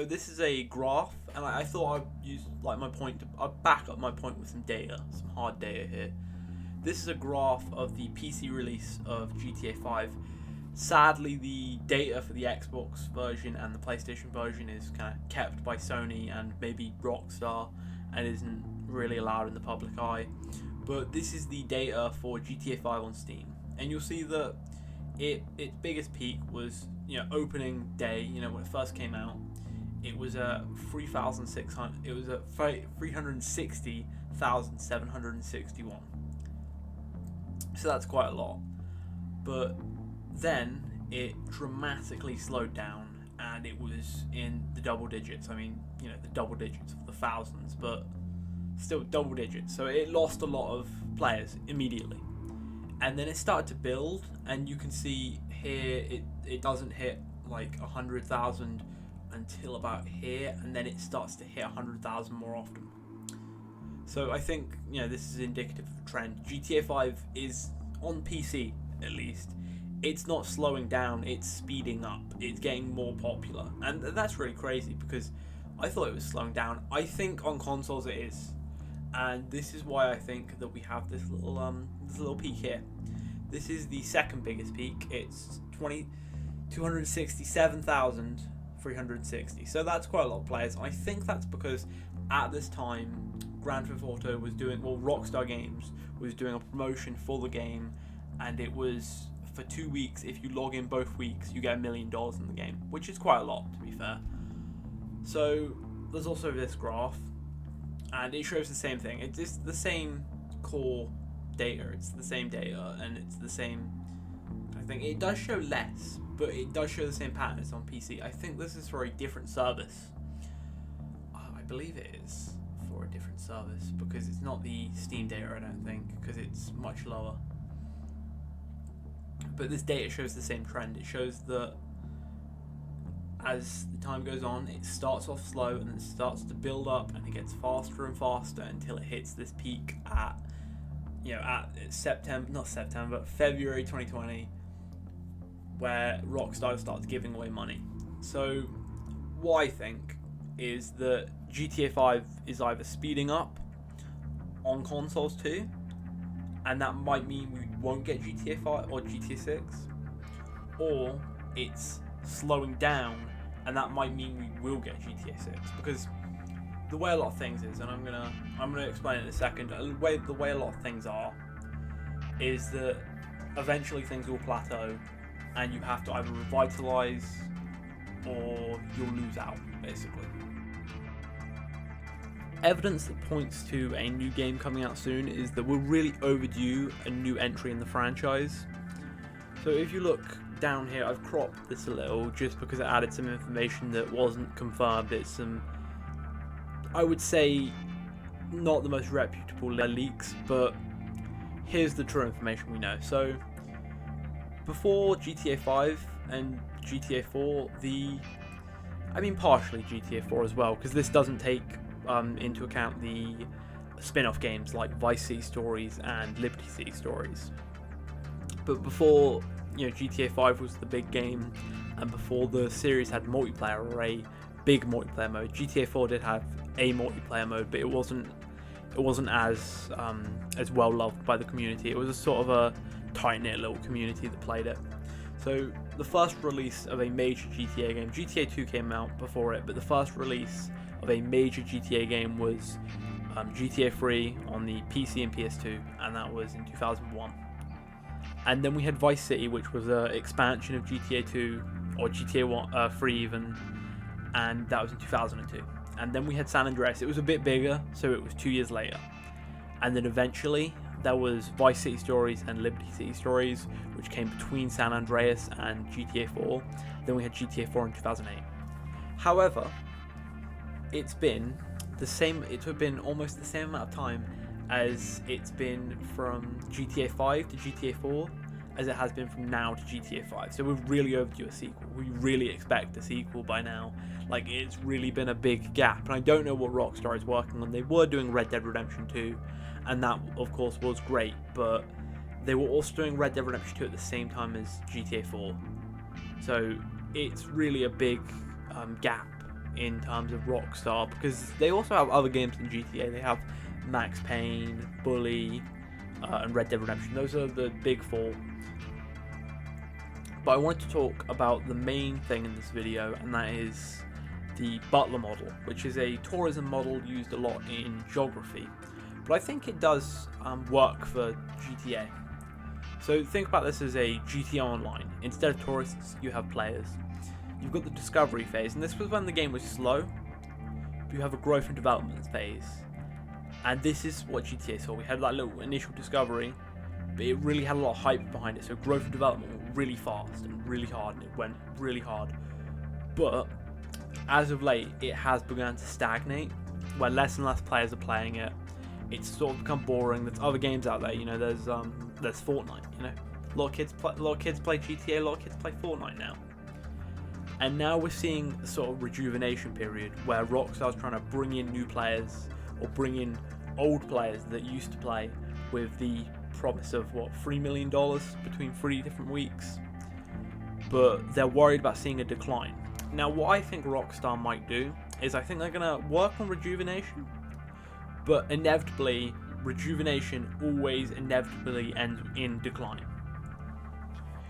So this is a graph, and I thought I'd use I'd back up my point with some data, some hard data here. This is a graph of the PC release of GTA 5. Sadly, the data for the Xbox version and the PlayStation version is kind of kept by Sony and maybe Rockstar, and isn't really allowed in the public eye. But this is the data for GTA 5 on Steam, and you'll see that its biggest peak was, opening day, when it first came out. It was at 3,600. It was at 360,761. So that's quite a lot. But then it dramatically slowed down, and it was in the double digits. I mean, the double digits of the thousands, but still double digits. So it lost a lot of players immediately. And then it started to build, and you can see here it doesn't hit like 100,000 until about here, and then it starts to hit 100,000 more often. So I think this is indicative of a trend. GTA 5 is, on PC at least, it's not slowing down, it's speeding up, it's getting more popular, and that's really crazy because I thought it was slowing down. I think on consoles it is, and this is why I think that we have this little peak here. This is the second biggest peak. It's 267,360. So that's quite a lot of players. I think that's because at this time Grand Theft Auto was Rockstar Games was doing a promotion for the game, and it was for 2 weeks. If you log in both weeks, you get $1 million in the game, which is quite a lot, to be fair. So there's also this graph, and it shows the same thing. It's just the same core data. It's the same data, and it's the same. I think it does show less, but it does show the same pattern as on PC. I think this is for a different service. I believe it is for a different service because it's not the Steam data, I don't think, because it's much lower. But this data shows the same trend. It shows that as the time goes on, it starts off slow and then starts to build up, and it gets faster and faster until it hits this peak at February 2020, where Rockstar starts giving away money. So what I think is that GTA 5 is either speeding up on consoles too, and that might mean we won't get GTA 5 or GTA 6, or it's slowing down, and that might mean we will get GTA 6, because the way a lot of things is, and I'm gonna explain it in a second. The way a lot of things are is that eventually things will plateau, and you have to either revitalize or you'll lose out, basically. Evidence that points to a new game coming out soon is that we're really overdue a new entry in the franchise. So if you look down here, I've cropped this a little just because it added some information that wasn't confirmed. It's some, I would say, not the most reputable leaks, but here's the true information we know. So before GTA 5 and GTA 4, partially GTA 4 as well, because this doesn't take into account the spin-off games like Vice City Stories and Liberty City Stories. But before GTA 5 was the big game, and before the series had multiplayer or a big multiplayer mode, GTA 4 did have a multiplayer mode, but it wasn't as well loved by the community. It was a sort of a tight-knit little community that played it. So the first release of a major GTA game, GTA 2 came out before it, but the first release of a major GTA game was GTA 3 on the PC and PS2, and that was in 2001. And then we had Vice City, which was an expansion of GTA 2, or GTA 3 even, and that was in 2002. And then we had San Andreas. It was a bit bigger, so it was 2 years later. And then eventually there was Vice City Stories and Liberty City Stories, which came between San Andreas and GTA 4. Then we had GTA 4 in 2008. However, it's been almost the same amount of time as it's been from GTA 5 to GTA 4 as it has been from now to GTA 5. So we're really overdue a sequel. We really expect a sequel by now. Like, it's really been a big gap, and I don't know what Rockstar is working on. They were doing Red Dead Redemption 2, and that of course was great, but they were also doing Red Dead Redemption 2 at the same time as GTA 4. So it's really a big gap in terms of Rockstar, because they also have other games than GTA. They have Max Payne, Bully, and Red Dead Redemption. Those are the big four. But I wanted to talk about the main thing in this video, and that is the Butler model, which is a tourism model used a lot in geography. But I think it does work for GTA. So think about this as a GTA Online. Instead of tourists, you have players. You've got the discovery phase, and this was when the game was slow. You have a growth and development phase. And this is what GTA saw. We had that little initial discovery, but it really had a lot of hype behind it. So growth and development went really fast and really hard, and it went really hard. But as of late, it has begun to stagnate, where less and less players are playing it. It's sort of become boring. There's other games out there, you know. There's Fortnite, you know. A lot of kids play GTA. A lot of kids play Fortnite now. And now we're seeing a sort of rejuvenation period where Rockstar's trying to bring in new players, or bring in old players that used to play, with the promise of what, $3 million between 3 different weeks. But they're worried about seeing a decline. Now, what I think Rockstar might do is, I think they're going to work on rejuvenation, but inevitably, rejuvenation always inevitably ends in decline.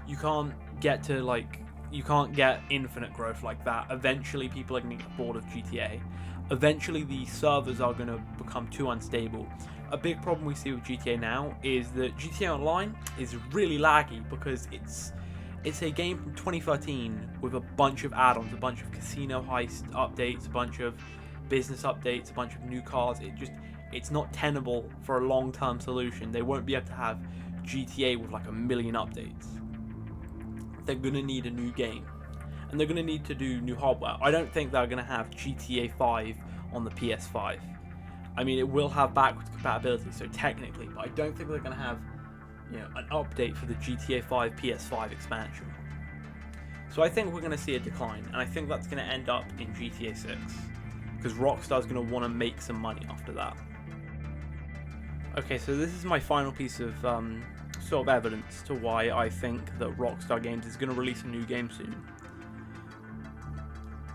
You can't get to you can't get infinite growth like that. Eventually, people are going to get bored of GTA. Eventually, the servers are going to become too unstable. A big problem we see with GTA now is that GTA Online is really laggy, because it's a game from 2013 with a bunch of add-ons, a bunch of casino heist updates, a bunch of business updates, a bunch of new cars. It's not tenable for a long-term solution. They won't be able to have GTA with like 1 million updates. They're going to need a new game, and they're going to need to do new hardware. I don't think they're going to have GTA 5 on the PS5. I mean, it will have backwards compatibility, so technically, but I don't think they're going to have, you know, an update for the GTA 5 PS5 expansion. So I think we're going to see a decline, and I think that's going to end up in GTA 6, because Rockstar's going to want to make some money after that. Okay, so this is my final piece of sort of evidence to why I think that Rockstar Games is going to release a new game soon.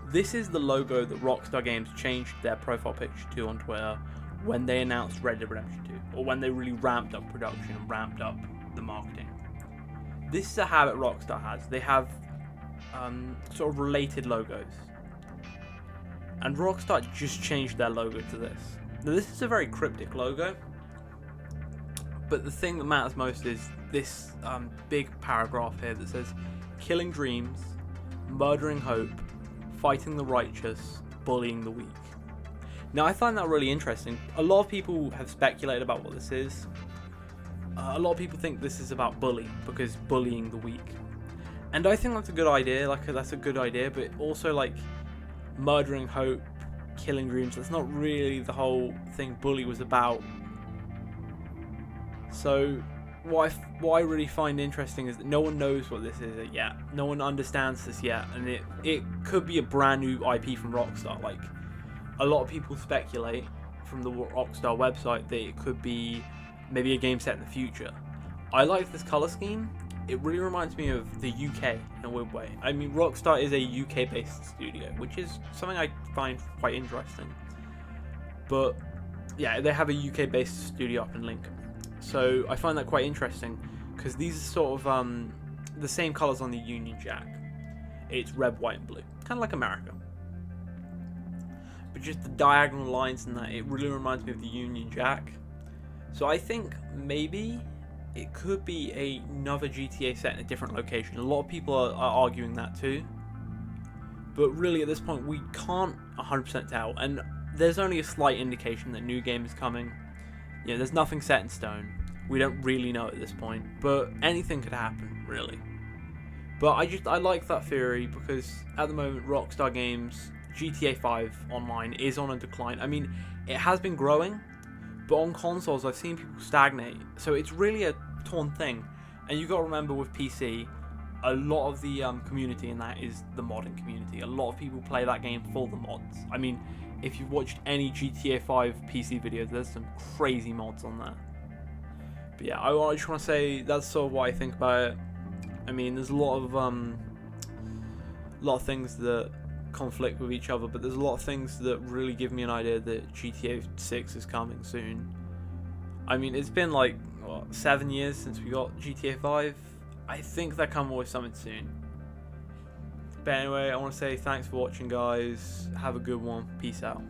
This is the logo that Rockstar Games changed their profile picture to on Twitter when they announced Red Dead Redemption 2, or when they really ramped up production and ramped up the marketing. This is a habit Rockstar has. They have sort of related logos. And Rockstar just changed their logo to this. Now, this is a very cryptic logo, but the thing that matters most is this big paragraph here that says, "Killing dreams, murdering hope, fighting the righteous, bullying the weak." Now, I find that really interesting. A lot of people have speculated about what this is. A lot of people think this is about bullying, because bullying the weak. And I think that's a good idea. That's a good idea, but also, like, murdering hope, killing dreams, that's not really the whole thing Bully was about. So what I really find interesting is that no one knows what this is yet. No one understands this yet, and it could be a brand new IP from Rockstar. Like, a lot of people speculate from the Rockstar website that it could be maybe a game set in the future. I like this color scheme. It really reminds me of the UK in a weird way. I mean, Rockstar is a UK-based studio, which is something I find quite interesting. But yeah, they have a UK-based studio up in Lincoln. So I find that quite interesting, because these are sort of the same colors on the Union Jack. It's red, white, and blue, kind of like America. But just the diagonal lines in that, it really reminds me of the Union Jack. So I think maybe it could be another GTA set in a different location. A lot of people are arguing that too. But really, at this point, we can't 100% tell. And there's only a slight indication that new game is coming. You know, there's nothing set in stone. We don't really know at this point. But anything could happen, really. But I like that theory, because at the moment, Rockstar Games, GTA 5 Online is on a decline. I mean, it has been growing, but on consoles, I've seen people stagnate. So it's really a torn thing. And you got to remember, with PC, a lot of the community in that is the modding community. A lot of people play that game for the mods. I mean, if you've watched any GTA 5 PC videos, there's some crazy mods on there. But yeah, I just want to say that's sort of what I think about it. I mean, there's a lot of things that conflict with each other, but there's a lot of things that really give me an idea that GTA 6 is coming soon. I mean, it's been like, what, 7 years since we got GTA 5. I think they're coming with something soon. But anyway, I want to say thanks for watching, guys. Have a good one. Peace out.